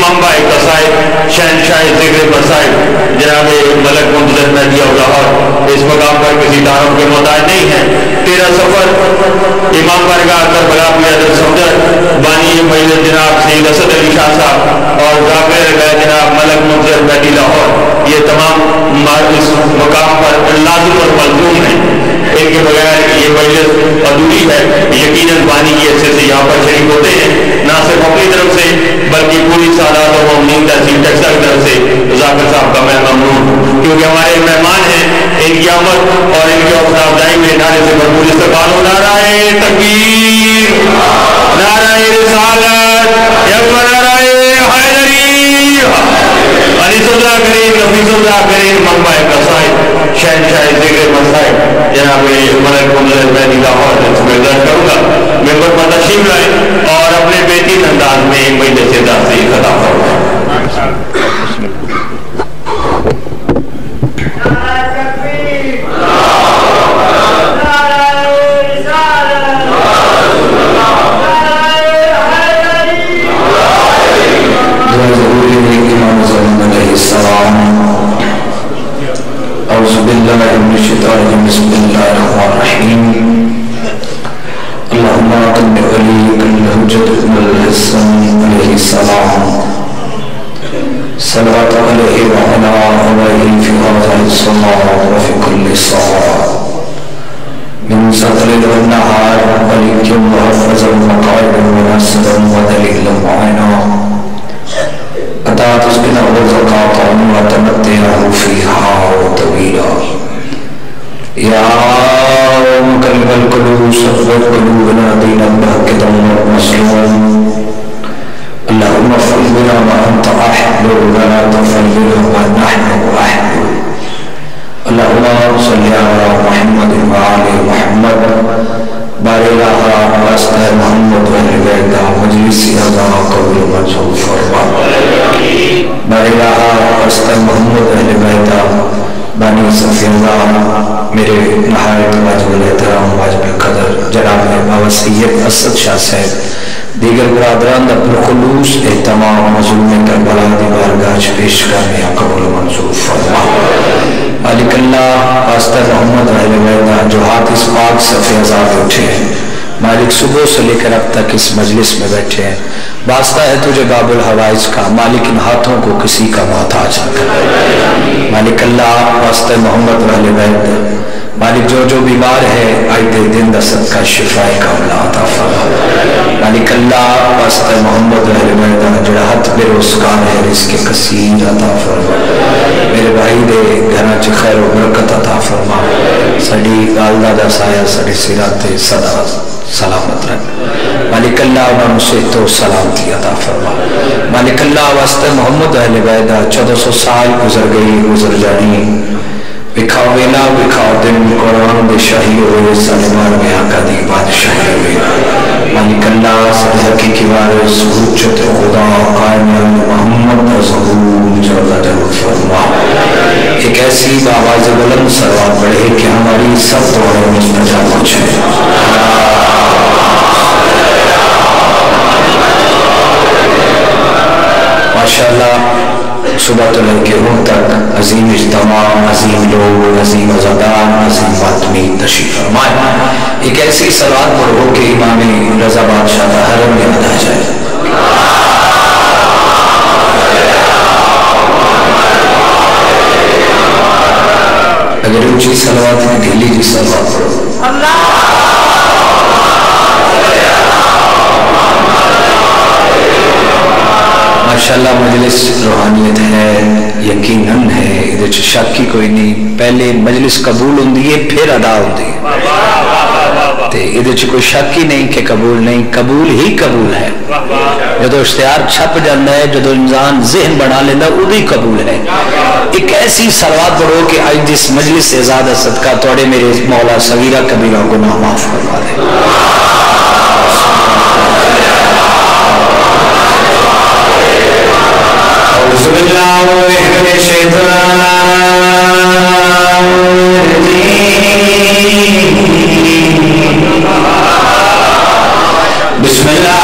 منبع قصائد شہنشاہ ذکر قصائد جناب ملک منتظر مہدی لاہور اس مقام پر کسی تعارف کے محتاج نہیں ہے۔ تیرا سفر امام بارگاہ کربلا کی حضرت صفدر بانی مجلس جناب سید اسد علی شاہ صاحب اور ذاکر جناب ملک منتظر مہدی لاہور یہ تمام اس مقام پر لازم اور ملزوم ہیں، ان کے بغیر یہ مجلس ادھوری ہے۔ یقیناً بانی کی حیثیت سے یہاں پر شریک ہوتے ہیں، نہ صرف اپنی طرف سے بلکہ پوری سادات و مومنین تحصیل ٹیکسا کی طرف سے ذاکر صاحب کا میں ممنون ہوں، کیونکہ ہمارے مہمان ہیں، ان کی آمد اور ان کی حوصلہ افزائی میں نعرے سے بھرپور استقبال ہو۔ نعرہ تکبیر، نعرہ رسالت، یکما نعرہ حیدری، انیس اللہ کریم، نفیس اللہ کریم، منبع قصائد شہنشاہ ذکر قصائد جناب ملک منتظر مہدی لاہور میں درج کروں گا، ممبر پر تشریف لائیں اور اپنے بہترین انداز میں مجلس دعوت سے خطاب فرمائیں۔ اعوذ باللہ من الشیطان الرجیم، بسم اللہ الرحمن الرحیم، اللہم اقم علیک الحجت ابن الحسن علیہ السلام، صلوات علیہ وعلا علیہ فی هذا الصلاة وفی کل صلاة من سطل والنهار ملک محفظ المقائد ونصر ودلیل معینا عطا تسبنا وزقاطا وتمتعه فيها طويلا يا مقلب القلوب ثبت قلوبنا دينا مهكدا ومسلوم اللهم افعل بنا ما انت احد ولا تفعل بنا ما نحن احد اللهم صل على محمد وعلى محمد بارئلہ واسطہ محمد وحبیدہ مجلس ازا قبل منصور فرما بارئلہ واسطہ محمد وحبیدہ بانی صفی اللہ میرے نہایت واجب الاحترام واجب قدر جناب بابا سید اسد شاہ صاحب دیگر برادران دا پرخلوص احتمام مظلوم کربلا دی بارگاہ پیش کرنے قبل منصور فرما مالک اللہ واسطہ محمد وحبیدہ جو ہاتھ اس پاک صفی عذاب اٹھے ہیں مالک صبح سے لے کر اب تک اس مجلس میں بیٹھے ہیں، واسطہ ہے تجھے باب الحوائج کا، مالک ان ہاتھوں کو کسی کا محتاج نہ کر۔ مالک اللہ واسطہ محمد والے بیت، مالک جو بیمار ہے آئے دن دا صدقہ شفاء کاملہ عطا فرما۔ مالک اللہ واسطہ محمد والے بیت جڑا ہاتھ بے روزگار ہے رزق کثیر عطا فرما، میرے بھائی دے گھراں چ خیر و برکت عطا فرما، ساڈی والدہ دا سایہ ساڈے سراں تے صدا سلامت رکھ۔ مالک اللہ انہوں سے تو سلامتی عطا فرما۔ مالک اللہ واسطہ محمد اہل بیت 1400 سال گزر گئی گزر جانی، بکھاؤ ویلا بکھاؤ دن قرآن دے شاہی ہوئے سالمان میں آقا دی بادشاہی ہوئے۔ مالک اللہ سب حقیقی وارث حجت خدا قائم محمد ظہور جل جل فرما۔ ایک ایسی باواز بلند سروات بڑھے کہ ہماری سب دعائیں مستجاب ہو جائیں۔ ماشاءاللہ صبح تو لے کے روح تک عظیم اجتماع، عظیم لوگ، عظیم عزادان، عظیم فاطمی تشریف فرمائے۔ ایک ایسی صلوات پڑھو کہ امام رضا بادشاہ کا حرم میں ادا جائے۔ اگر اونچی صلوات میں ڈھیلی جی صلوات پڑھو اللہ ماشاءاللہ مجلس روحانیت ہے، یقیناً ہے، ادھر شک کی کوئی نہیں، پہلے مجلس قبول ہوندی ہے پھر ادا ہوندی ہے، تے ادھر کوئی شک ہی نہیں کہ قبول نہیں، قبول ہی قبول ہے۔ جدو اشتہار چھپ جاندہ ہے، جدو انسان ذہن بنا لیندہ ادھی قبول ہے۔ ایک ایسی صلوات پڑھو کہ آج جس مجلس سے زیادہ صدقہ توڑے میرے مولا صغیرہ کبیرہ گناہ معاف کروا دے۔ اعوذ باللہ من الشیطان الرجیم، بسم اللہ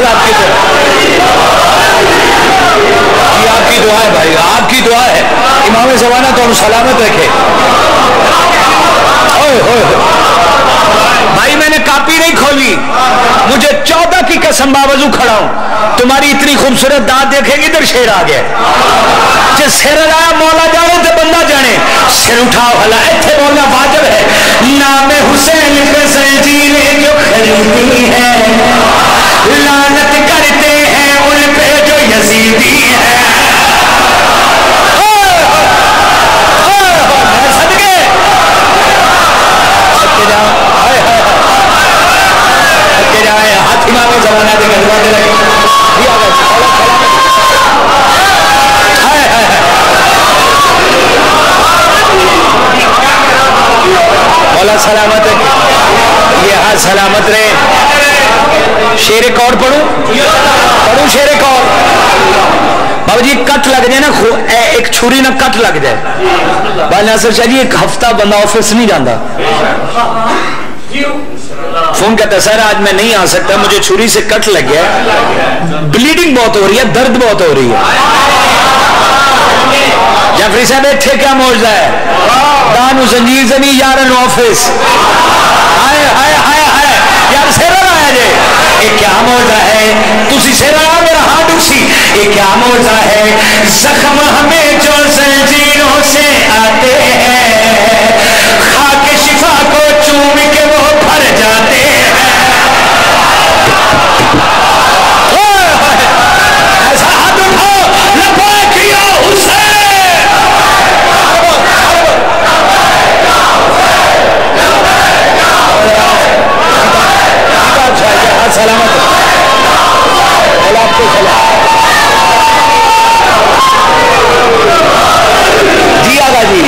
خوبصورت آپ کی آپ کی دعا ہے بھائی, آپ کی دعا ہے. امام زمانہ تو ہم سلامت رکھے. بھائی میں نے کاپی نہیں کھولی, مجھے 14 کی قسم باوضو کھڑا ہوں, تمہاری اتنی خوبصورت دانت دیکھے گی ادھر شیر آ گیا. جس سر لایا مولا جانے تے بندہ جانے. سر اٹھاؤ ہلا ایتھے بولنا واجب ہے. نام حسین پہ زنجیریں جو خریدی ہے, لعنت کرتے ہیں ان پہ جو یزیدی ہے. ہاتھ امام زمانہ دے گا مولا سلامت ہے. یہ ہاتھ سلامت رہے. شیر ایک اور پڑھوں شیر ایک اور. بابا جی کٹ لگ جائے نا, ایک چھری نہ کٹ لگ جائے. بھائی ناصر شاہ جی ایک ہفتہ بندہ آفس نہیں جانا, فون کہتا ہے سر آج میں نہیں آ سکتا, مجھے چھری سے کٹ لگ گیا, بلیڈنگ بہت ہو رہی ہے, درد بہت ہو رہی ہے. جعفری صاحب اتھے کیا موجودہ ہے, دانو زنجیر زنی یارن آفس. ہائے ہائے ہائے ہائے یار سیرا آیا جے, یہ کیا موجودہ ہے, تسی سیرا آیا میرا ہاتھ اسی. یہ کیا موجودہ ہے, زخم ہمیں جو زنجیروں سے آتے ہیں, خاک شفا کو چوم کے وہ بھر جاتے ہیں. ایسا ہاتھ اٹھاؤ لبیک یا حسین. سلامت آپ کو سلام. جی آگا جی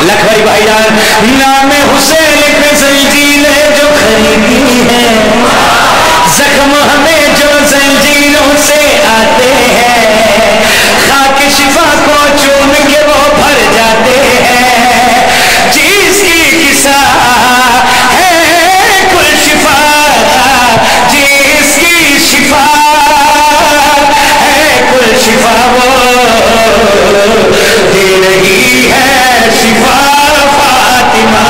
لکھوری بھائی جان. نام حسین پہ زنجیریں جو خریدی ہے, زخم ہمیں جو زنجیروں سے آتے ہیں, خاک شفا کو چوم کے وہ بھر جاتے ہیں. جس کی قصہ ہے کل شفا, جس کی شفا ہے کل شفا, وہ دے رہی ہے شفا فاطمہ.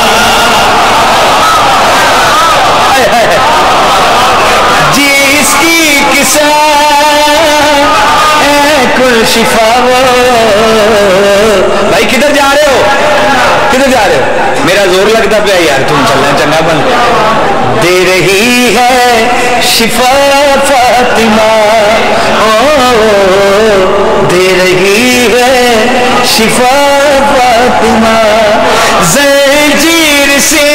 جس کی قصہ ہے کل شفا, وہ بھائی کدھر جا رہے ہو, میرا زور لگتا پہ یار, تم چلنا چنگا بن. دے رہی ہے شفا فاطمہ, دے رہی ہے شفا فاطمہ. زنجیر سے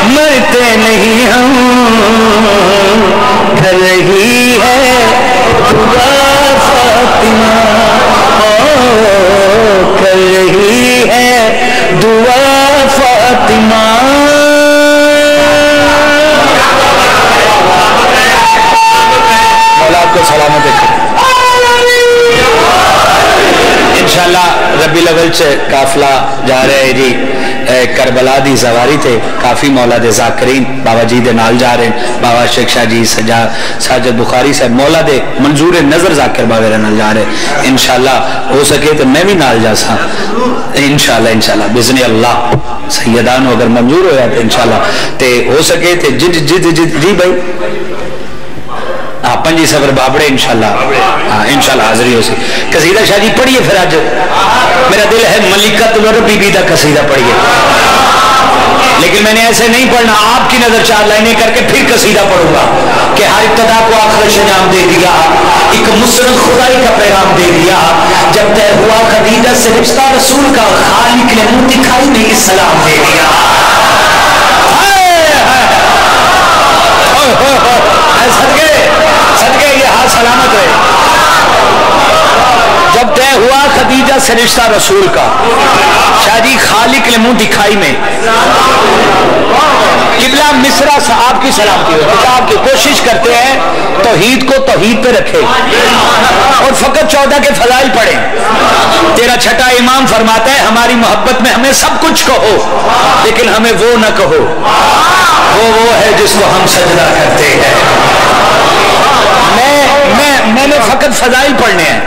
مرتے نہیں ہم, کر رہی ہے دعا فاطمہ, کر رہی ہے دعا فاطمہ. مولا آپ کو سلامت ہے. انشاءاللہ ربی الاول سے قافلہ جا رہے ہیں جی, کربلا دی زواری تھے, کافی مولا دے ذاکرین بابا جی دے نال جا رہے ہیں. بابا شیخ شاہ جی, ساجد بخاری صاحب, مولا دے منظور نظر ذاکر بابے نال جا رہے ہیں. انشاءاللہ ہو سکے تو میں بھی نال جا سا, انشاءاللہ بزن اللہ سیدان اگر منظور ہو جاتے انشاءاللہ تے ہو سکے تے جی بھائی پنجی صبر بابڑے انشاءاللہ حاضری ہو سی. قصیدہ شاہ جی پڑھیے پھر آج, میرا دل ہے ملکت بی بی دا قصیدہ پڑھیے, لیکن میں نے ایسے نہیں پڑھنا, آپ کی نظر 4 لائنیں کر کے پھر قصیدہ پڑھوں گا کہ ہر ابتدا کو آخر انجام دے دیا, ایک مسرت خدائی کا پیغام دے دیا. جب طے ہوا خدیجہ سے رشتہ رسول کا, خالق نے منہ دکھائی میں اسلام دے دیا. صدقے یہ ہاتھ سلامت رہے. جب طے ہوا خدیجہ سے رشتہ رسول کا، شاہ جی خالق نے منہ دکھائی میں قبلہ مصرع صاحب کی سلامتی ہو، آپ کی کوشش کرتے ہیں توحید کو توحید پہ رکھے اور فقط 14 کے فضائل پڑھیں۔ تیرا چھٹا امام فرماتا ہے ہماری محبت میں ہمیں سب کچھ کہو لیکن ہمیں وہ نہ کہو، وہ ہے جس کو ہم سجدہ کرتے ہیں۔ میں نے فقط فضائل پڑھنے ہیں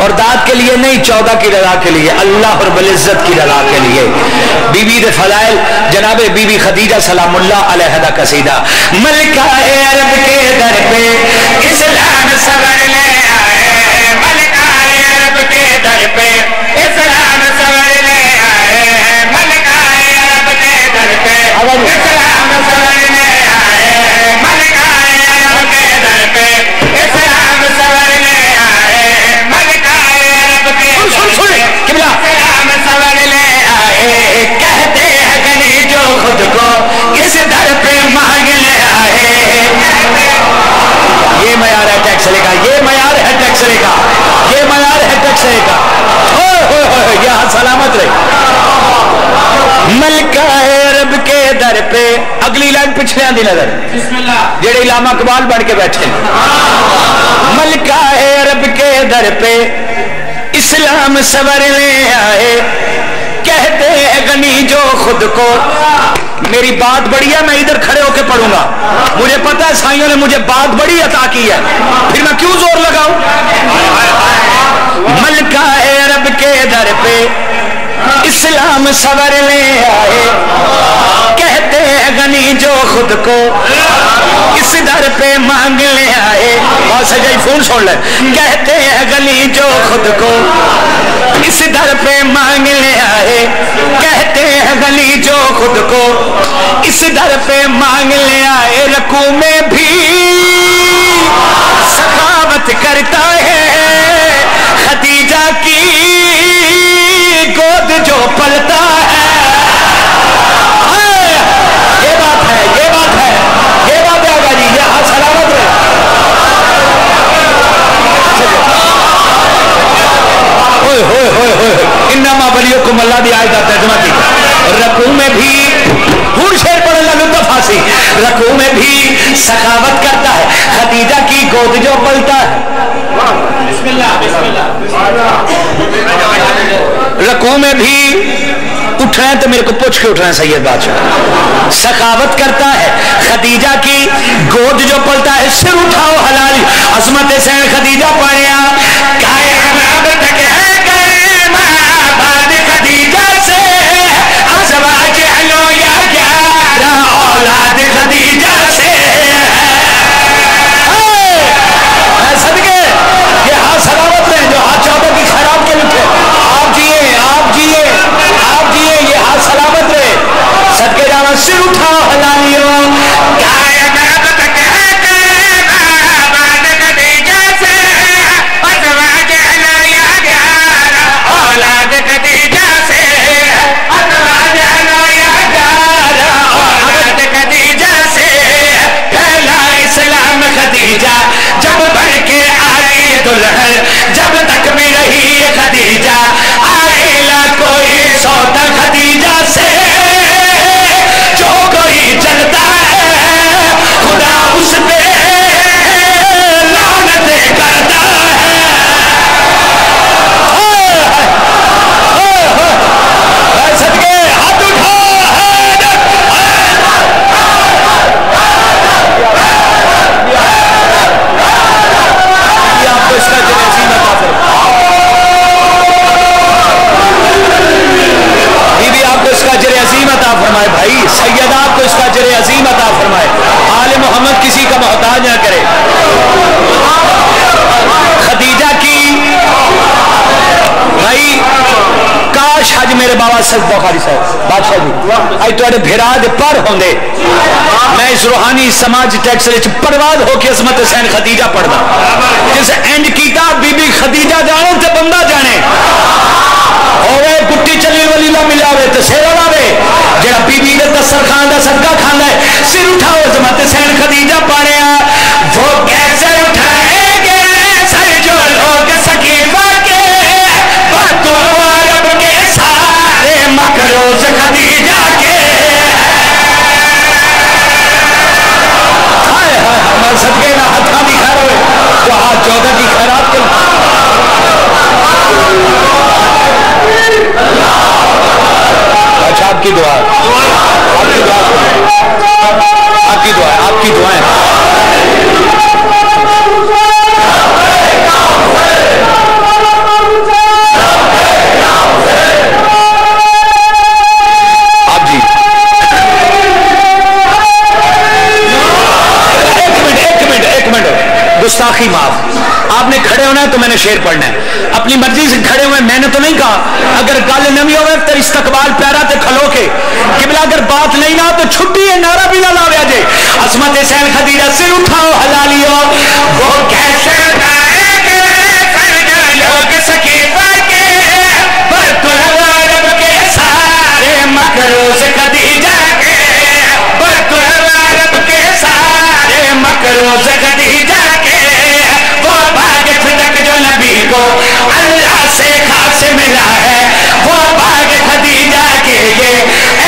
اور داد کے لیے نہیں، 14 کی رضا کے لیے، اللہ رب العزت کی رضا کے لیے۔ بی بی دے فضائل جناب بی بی خدیجہ سلام اللہ علیہا دا قصیدہ، ملکہ عرب کے در پہ اسلام سنورنے آئے، ملکہ عرب کے در پہ اسلام سنورنے آئے، ملکہ عرب کے در پہ اسلام سنورنے آئے، ملکہ عرب کے در پہ اسلام سنورنے آئے، ملکہ عرب کے در پہ اسلام سنورنے آئے، کہتے ہیں گنی جو خود کو اس در پہ مانگنے آئے۔ یہ معیار ہے ٹیکسلے کا، یہ معیار ہے ٹیکسلے کا، یہ معیار ہے ٹیکسلے کا، یہاں سلامت رہے۔ ملکہ عرب کے در پہ، اگلی لائن پچھلے آندھی نظر جڑے علامہ اقبال بن کے بیٹھے، ملکہ عرب کے در پہ اسلام سنورنے آئے، کہتے ہیں غنی جو خود کو، میری بات بڑی ہے میں ادھر کھڑے ہو کے پڑھوں گا، مجھے پتا ہے سائیوں نے مجھے بات بڑی عطا کی ہے، پھر میں کیوں زور لگاؤں۔ ملکہ عرب کے در پہ اسلام سنورنے آئے، کہتے ہیں غنی جو خود کو اس در پہ مانگنے آئے، اور سجائی فون سن لے، کہتے ہیں غنی جو خود کو اس در پہ مانگنے آئے، کہتے ہیں غنی جو خود کو اس در پہ مانگنے آئے، رکوع میں بھی سخاوت کرتا ہے خدیجہ کی گود جو پلتا ہے۔ یہ بات ہے، یہ بات ہے، یہ بات ہے آگا جی، یہاں سلامت رہے۔ انما ولیکم اللہ دی آیت ترجمہ کی، رکوع میں بھی ہون شیر پڑھنے لگے تو پھانسی، رکوع میں بھی سخاوت کرتا ہے خدیجہ کی گود جو پلتا ہے۔ بسم اللہ بسم اللہ، رکوع میں بھی اٹھنا ہے تو میرے کو پوچھ کے اٹھنا ہے سید بادشاہ، سخاوت کرتا ہے خدیجہ کی گود جو پلتا ہے، سر اٹھاؤ حلالی عظمت سین خدیجہ پڑھیا، کائے اب تک ہے گئے ماں بعد خدیجہ سے، ازواج علو یا گیارہ اولاد خدیجہ سے۔ صدقے یہ ہاتھ سلامت رہے جو ہاتھ 14 کی خیرات کے لکھے، آپ جیے آپ جیے آپ جیے، یہ ہاتھ سلامت رہے، صدقے جانا سر اٹھاؤ حلالیوں، کائے اب تک ہے گئے ماں بعد خدیجہ سے، ازواج علو یا گیارہ اولاد خدیجہ سے، ازواج علو یا گیارہ اولاد خدیجہ سے، پہلا اسلام خدیجہ جب بڑھ کے آئی دلہن، جب تک بھی رہی خدیجہ آئے لا کوئی سودا خدیجہ سے، جو کوئی چلتا ہے خدا اس پہ لعنتیں کرتا ہے۔ صدقے ہاتھ اٹھا آپ کو اس کا جنیسی عطا فرمائے، بی بی آپ کو اس کا اجر عظیم عطا فرمائے، بھائی سید آپ کو اس کا اجر عظیم عطا فرمائے، آل محمد کسی کا محتاج نہ کرے۔ خدیجہ کی بھائی کاش حج میرے بابا سید بخاری صاحب بادشاہ جی آج تھوڑے بھیرا دے پر ہوندے، میں اس روحانی سماج ٹیکس وچ پرواز ہو کے عظمت حسین خدیجہ پڑھدا، جس اینڈ کیتا بی بی خدیجہ جانے تے بندہ جانے، ہوئے کٹی چلی والی نہ ملاوے تے سیرا لاوے، جڑا بی بی دے دسترخوان دا صدقہ کھاندا ہے، سر اٹھاؤ عظمت حسین خدیجہ پڑھیا، وہ کیسے اٹھائیں گے سر جو لوگ سکینہ کے باتوں کھڑے ہونا ہے تو میں نے شیر پڑھنا ہے, اپنی مرضی سے کھڑے ہوئے میں نے تو نہیں کہا. اگر گل نہیں ہوئے تو استقبال پیرا تے کھلو کے قبلہ, اگر بات نہیں نہ تو چھٹی ہے, نعرہ بھی نہ لاویا جے. عصمت حسین خدیجہ سر اٹھاؤ حلالیو, وہ کیسے لوگ سکیفہ کے برطلب عرب کے سارے مکروز خدیجہ کے, برطلب عرب کے سارے مکروز خدیجہ کے, وہ باغ صدق جو نبی کو اللہ سے خاص ملا ہے, وہ باغ خدیجہ کے یہ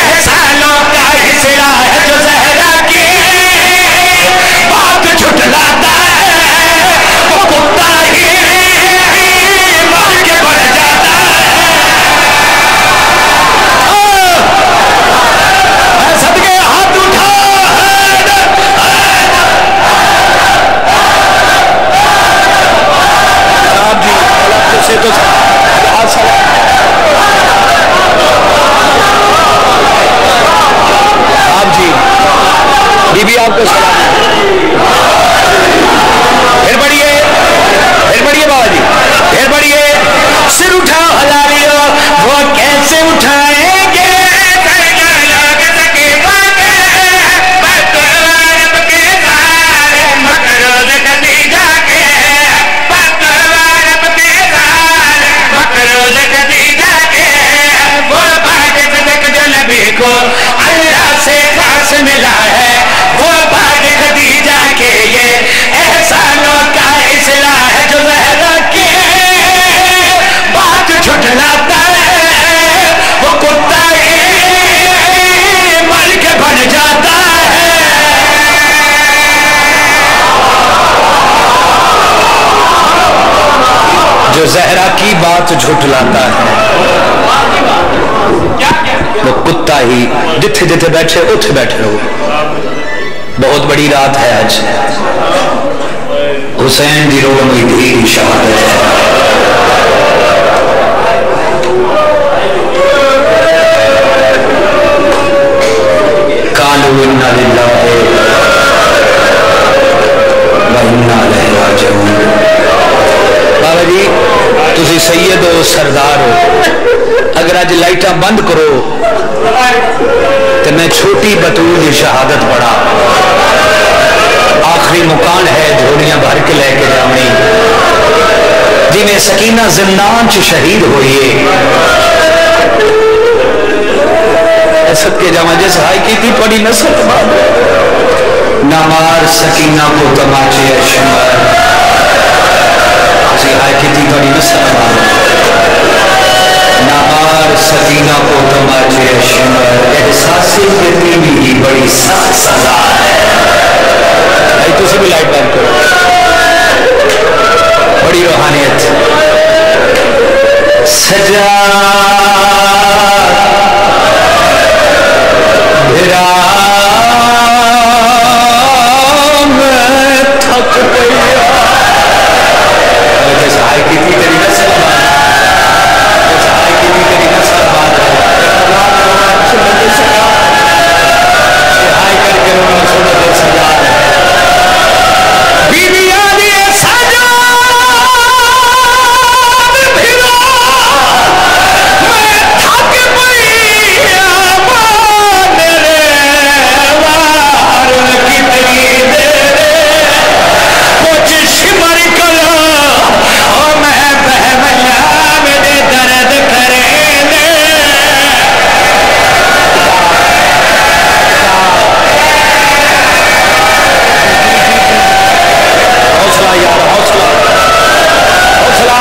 احسانوں کا حصہ ہے جو زہرا کی بات جھٹلاتا ہے, وہ کتا ہی مار کے بڑھ جاتا ہے. صدقے ہاتھ اٹھا سے تو آپ جی بی بی آپ کو سلام. پھر بڑھیے بابا جی, پھر بڑھیے. سر اٹھاؤ حلالیو, وہ کیسے اٹھائیں گے کو اللہ سے خاص ملا ہے, وہ باغ خدیجہ کے یہ احسانوں کا اصلاح ہے جو زہرا کی بات جھٹلاتا ہے, وہ کتا ہی مر کے بن جاتا ہے. جو زہرا کی بات جھٹلاتا ہے وہ کتا ہی جتھے جتھے بیٹھے اتھے بیٹھے رہو. بہت بڑی رات ہے آج, حسین دی روح میں بھی شہادت ہے. قالوا انا للہ و انا الیہ راجعون. بابا جی تسی سید ہو, سردار ہو, اگر آج لائٹاں بند کرو تو میں چھوٹی بطول کی شہادت پڑھا. آخری مکان ہے, جھوڑیاں بھر کے لے کے جاؤنی, جی میں سکینہ زندان چ شہید ہوئیے سب کے جامع جیسے ہائی کی تھی پڑی نسل بعد نامار سکینہ کو تماچے شمر جیسے ہائی کی تھی پڑی نسل بعد نامار سکینہ کو تماچے شمر احساسی یتیمی ہی بڑی سخت سزا ہے. بھائی تو سے بھی لائٹ بند کرو, بڑی روحانیت. سجا بھرا میں تھک گیا جیسے ہائی کی تھی تیری نسل بات, جیسے ہائی کی تھی تیری نسل بات ہے, ہائی کر کے رونا سنت سجا ہے. بیوی آدھی سجا بھرا میں تھک گیا میرے وار کی تری دے کچھ شمر کلا اور میں بہمیا میرے درد کرے دے. حوصلہ یار, حوصلہ حوصلہ.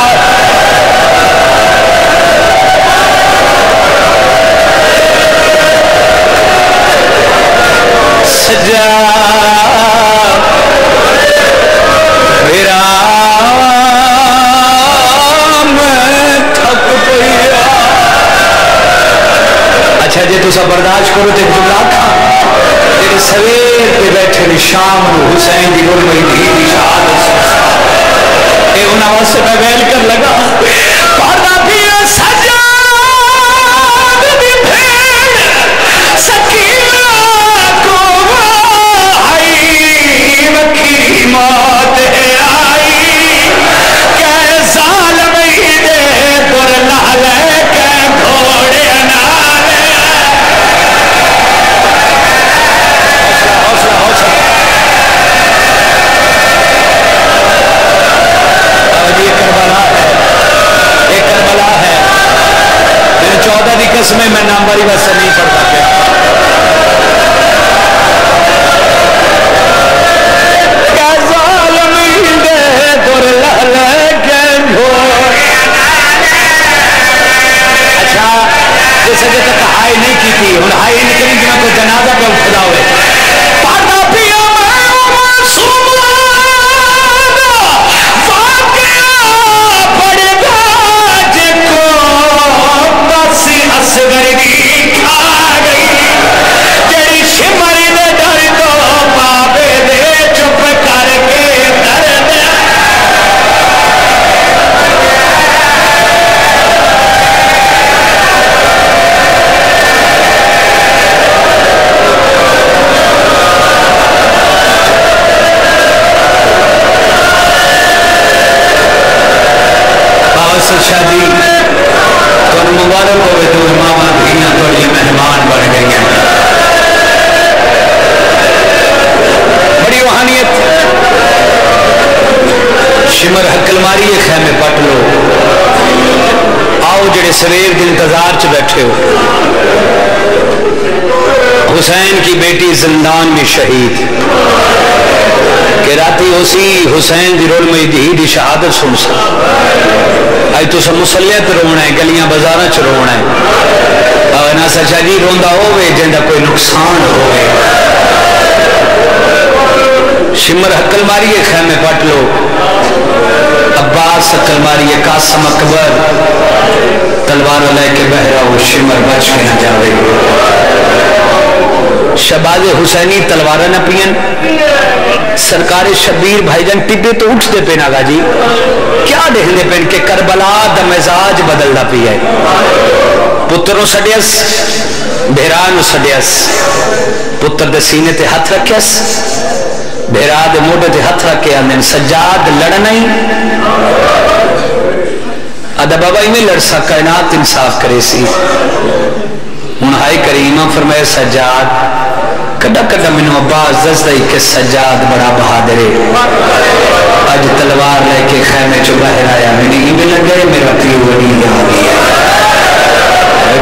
سجا میرا میں تھک پیا. اچھا جی تسا برداشت کرو تو جملہ تھا جی سویر پہ بیٹھے شام حسین دی گل میں دی شہادت اے انہاں واسطے میں ویل کر لگا پڑھا بھی سجاد دی بھیڑ سکینہ کو آئی وکھی موت آئی کہ شاہ جی تو مبارک ہوئے تو ماما دھیاں تھوڑی مہمان بن گئی ہیں بڑی روحانیت شمر حقل ماری خیمے پٹ لو آؤ جڑے سویر کے انتظار چ بیٹھے ہو حسین کی بیٹی زندان میں شہید کہ راتی اسی حسین دی رول میں دی شہادت سن سا آج تو سب مسلیت رونا ہے گلیاں بازاراں چ رونا ہے اور نہ سچا جی روندا ہوئے جندا کوئی نقصان ہوئے شمر حقل ماری خیمے پٹ لو عباس حقل ماری قاسم اکبر تلوار لے کے بہرا وہ شمر بچ کے نہ جاوے شہباز حسینی تلوار نہ پین سرکار شبیر بھائی جان ٹبے تو اٹھ دے پین آگا جی کیا دیکھ دے پین کہ کربلا دا مزاج بدل دا پی ہے پتروں سڑیس بھیرانوں سڑیس پتر دے سینے تے ہاتھ رکھیس بھیرا دے موڑے تے ہاتھ رکھے آندھیں سجاد لڑنا ہی آدھا بابا ہی میں لڑسا کائنات انصاف کرے سی منہائی کریمہ فرمائے سجاد کڑا کڑا منو عباس دزدائی کہ سجاد بڑا بہادرے آج تلوار لے کے خیمے چو باہر آیا میں نے بھی لگ گئے میرا پیو وڈی آگئی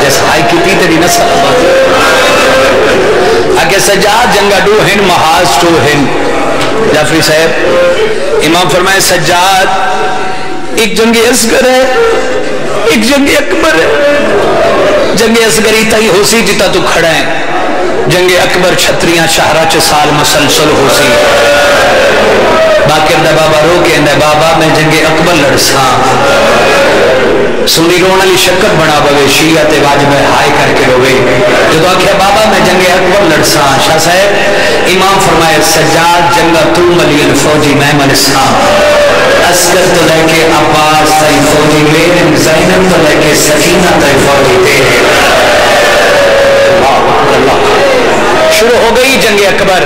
جیسا ہائی کی تھی تیری نسل آگے سجاد جنگا ڈو ہن محاذ ٹو ہن جعفری صاحب امام فرمائے سجاد ایک جنگ اصغر ہے ایک جنگ اکبر ہے جنگ اصغری تائی ہو سی جتا تو کھڑا ہے جنگ اکبر چھتریاں شہرہ چھ سال مسلسل ہو سی باقر دا بابا رو کے اندے بابا میں جنگ اکبر لڑساں سنی رون علی شکت بنا بوے شیعہ تے واجب ہائے کر کے روے جو تو آکھیا بابا میں جنگ اکبر لڑساں شاہ صاحب امام فرمائے سجاد جنگا تو ملی الفوجی میں ملساں اسکر تو لے کے عباس تائی فوجی میرے زینب تو لے کے سکینہ تائی فوجی تیرے شروع ہو گئی جنگ اکبر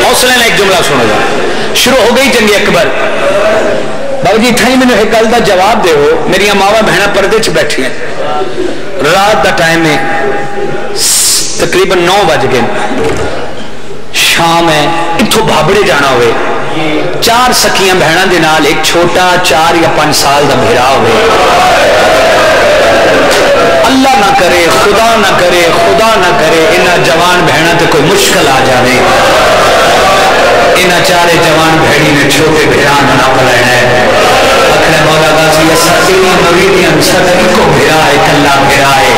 حوصلے نے ایک جملہ سنو جا شروع ہو گئی جنگ اکبر بابا جی تھائی میں نے ایک گل دا جواب دے ہو میری اماوہ بہنہ پردے چھ بیٹھی ہیں رات دا ٹائم میں تقریباً 9 بج گئے شام ہے اتھو بھابڑے جانا ہوئے 4 سکیاں بہنہ دے نال ایک چھوٹا 4 یا 5 سال دا بھیرا ہوئے اللہ نہ کرے خدا نہ کرے انہا جوان بہنہ تے کوئی مشکل آ جانے انہا چارے جوان بہنی نے چھوٹے بھیران نہ پلائن ہے اکھنے مولا غازی اساتینی مویدین صدقی کو بھیرا ہے کلا بھیرا ہے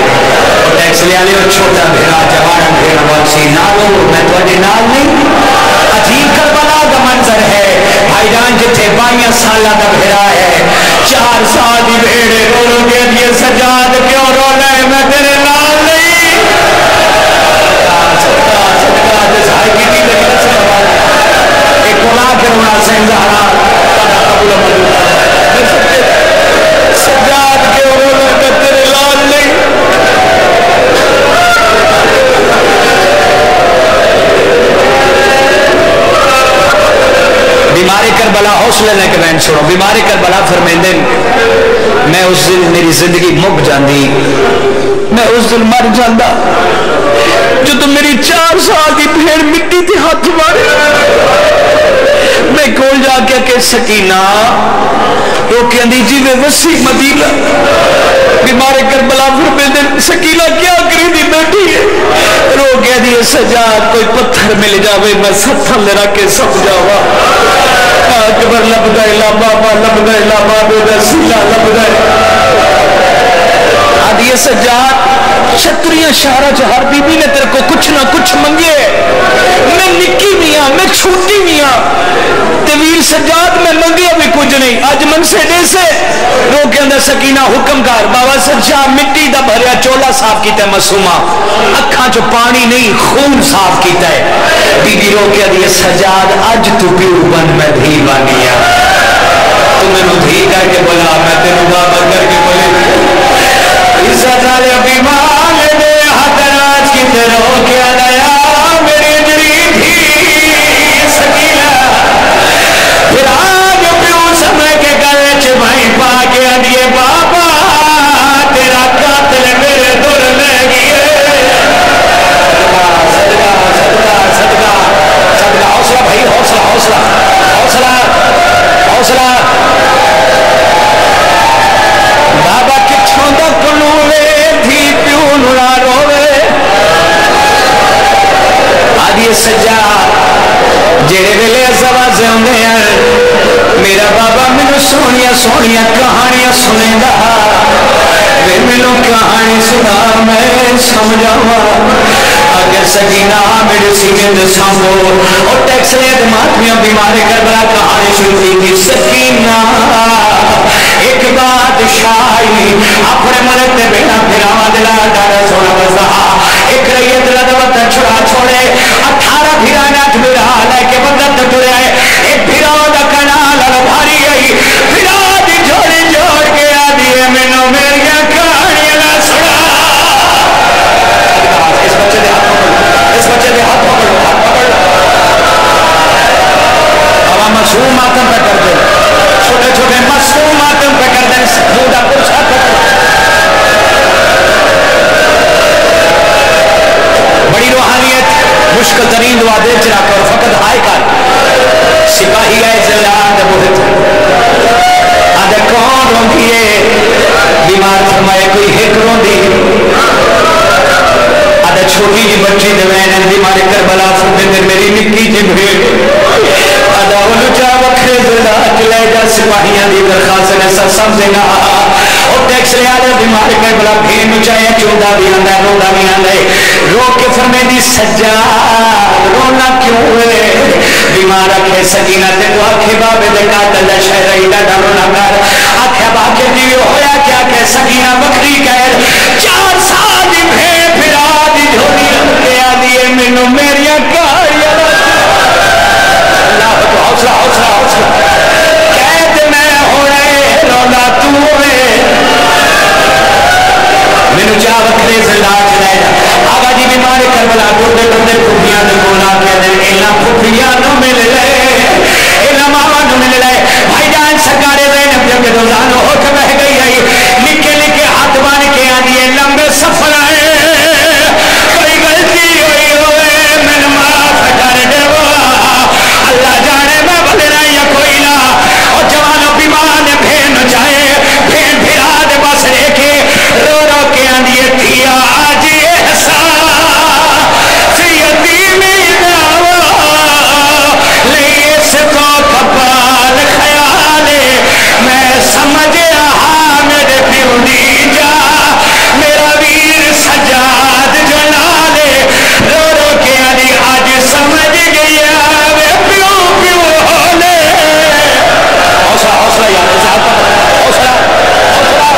اور ٹیکس لیا لے اور چھوٹا بھیرا جوان بھیرا واقسی نالو میں تو اجھے نال نہیں عجیب کربلا کا منظر ہے بھائی جان جتھے 22 سالہ کا بھیرا ہے 4 سال دی بھیڑے رولو کے دیئے سجاد کیوں رونا ہے میں تیرے نال نہیں صدقہ جسائی کی دی لگی صدقہ ایک بلا کے رونا سین زہرا قبول موجود سجاد کیوں رونا ہے میں تیرے نال نہیں بیماری کربلا حوصلے لے کے بین سنو بیماری کربلا فرمیندے میں اس دن میری زندگی مک جاندی میں اس دن مر جاندہ جو تو میری 4 سال کی بھیڑ مٹی تھی ہاتھ مارے میں کول جا کے کہ سکینہ رو کے اندھی جی میں وسیع مدینہ بیمار کربلا فرمیندے سکینہ کیا کری دی بیٹھی ہے رو کے اندھی سجاد کوئی پتھر مل جاوے میں ستھر لے رکھ کے سب جاوا اکبر لبدہ اللہ بابا لبدہ اللہ بابا سیلہ لبدہ آدھی سجاد چھتریاں شہرہ چہار بی بی نے تیرے کو کچھ نہ کچھ منگے میں نکی میاں میں چھوٹی میاں طویل سجاد میں منگے بھی کچھ نہیں آج من سے دے سے رو کے اندر سکینہ حکم کار بابا سجاد مٹی دا بھریا چولا صاف کیتا ہے مسومہ اکھاں چو پانی نہیں خون صاف کیتا ہے بی بی رو کے اندر سجاد آج تو پیو بند میں دھی بانیا تو میں نو دھی کر کے بولا میں تیرو بابا کر کے بولے عزت علی بیمان دے حضرات کی تیرو کیا دیا میری جری تھی سکینہ پھر آج پیو سمے کے گلے چھ بھائی حوصلہ بابا کچھوں دا کنوے تھی پیو نہ روے آدھی سجا جڑے ویلے آوازیں آندے ہیں میرا بابا مینوں سونیاں سونیاں کہانیاں سنے گا مینوں کہانی سنا میں سمجھاوا اگر سکینہ میرے سینے دے سامو اور ٹیکسلے ماتمیاں بیمارے کربلا کہانی شروع کی سکینہ ایک بادشاہی اپنے ملک دے بیٹا پھراوا دلا ڈاڑا سونا بسا ایک ریت لدہ وطن چھڑا چھوڑے 18 پھرا ناٹ میرا لے کے بدت ٹرے آئے ایک پھرا دا کنال بھاری آئی پھرا دی جوڑی جوڑ کے آدھی ہے مینوں میریاں کہانیاں نہ سنا اس بچے دے ہاتھ پکڑ اس بچے دے ہاتھ پکڑ اب معصوم ماتم پہ کر دیں چھوٹے چھوٹے معصوم ماتم پہ کر دیں بوڑھا پرچھا پہ کر بڑی روحانیت مشکل ترین دعا دے چرا کر فقط ہائے کر سپاہی گئے زلان دے بہت آدھے کون رون دیئے بیمار فرمائے کوئی ہک رون دی آدھے چھوٹی جی بچی دے وین بیمار کربلا فرمے دے میری نکی جی بھیڑ آدھا اولو چا وکھرے زلان چلے جا سپاہیاں دی درخواست نے سر سمجھے گا اور ٹیکس لے آدھے بیمار کربلا بھین چاہے چودہ بھی آندھا روڑا بھی آندھا رو کے فرمے دی سجا رونا کیوں ہوئے بیمار آکھے سکینہ تے تو آکھے بابے دے قاتل دے شہرہی دا رونا کر آکھے باکے دیو ہویا کیا کہ سکینہ بکری کہر 4 سال دی بھے پھرا دی جھوڑی رکھے آدھیے منو میریاں کاریاں اللہ تو حوصلہ حوصلہ حوصلہ قید میں ہونے رونا تو ہوئے مینو چاہ وکھرے زندہ چلائے آبا جی بیمارے کربلا ٹوٹے ٹوٹے پھوپیاں دے کولا کے دن اینا پھوپیاں نو مل لے اینا ماما نو مل لے بھائی جان سرکارے زینب جب کے دوزانو ہو کے بہ گئی آئی لکھے لکھے ہاتھ بان کے آدھیے لمبے سفر آئے کوئی غلطی ہوئی ہوئے من معاف کر دے اللہ جانے میں بدے رہی یا کوئی نہ اور جوانوں بیمان بھین چاہے بھین بھرا دے بس ریکھے رو رو کے آدھیے تھیا آج احسان سی یتیمی دعویٰ لیس کو کپال خیالے میں سمجھ رہا میرے پیونی جا میرا ویر سجاد جنالے رو رو کے آدھی آج سمجھ گیا میں پیو پیو ہولے حوصلہ حوصلہ یاد حوصلہ حوصلہ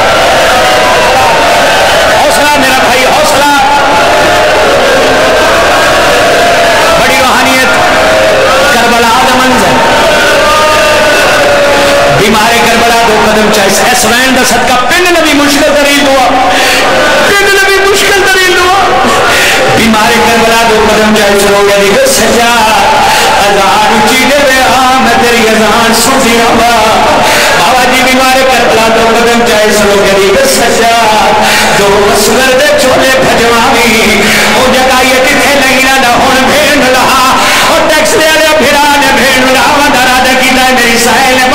حوصلہ میرا بھائی حوصلہ بڑی روحانیت کربلا دا منظر بیمارے کربلا 2 قدم چاہیے ایسوین دا صدقہ پنڈ نبی مشکل ترین دعا پنڈ نبی مشکل ترین دعا بیمارے کربلا 2 قدم چاہیے سنو گیا دیکھ سجا اذان اچھی دے بے میں تیری اذان سنتی رہا بابا جی بیمارے کربلا 2 قدم چاہیے سنو گیا دیکھ سجا جو مسور دے چھوڑے بھجوامی او جگہ یہ کتھے لگینا نہ ہون بھین لہا اور ٹیکس دے لے پھرانے بھین لہا دارا دے کی دے میری سائل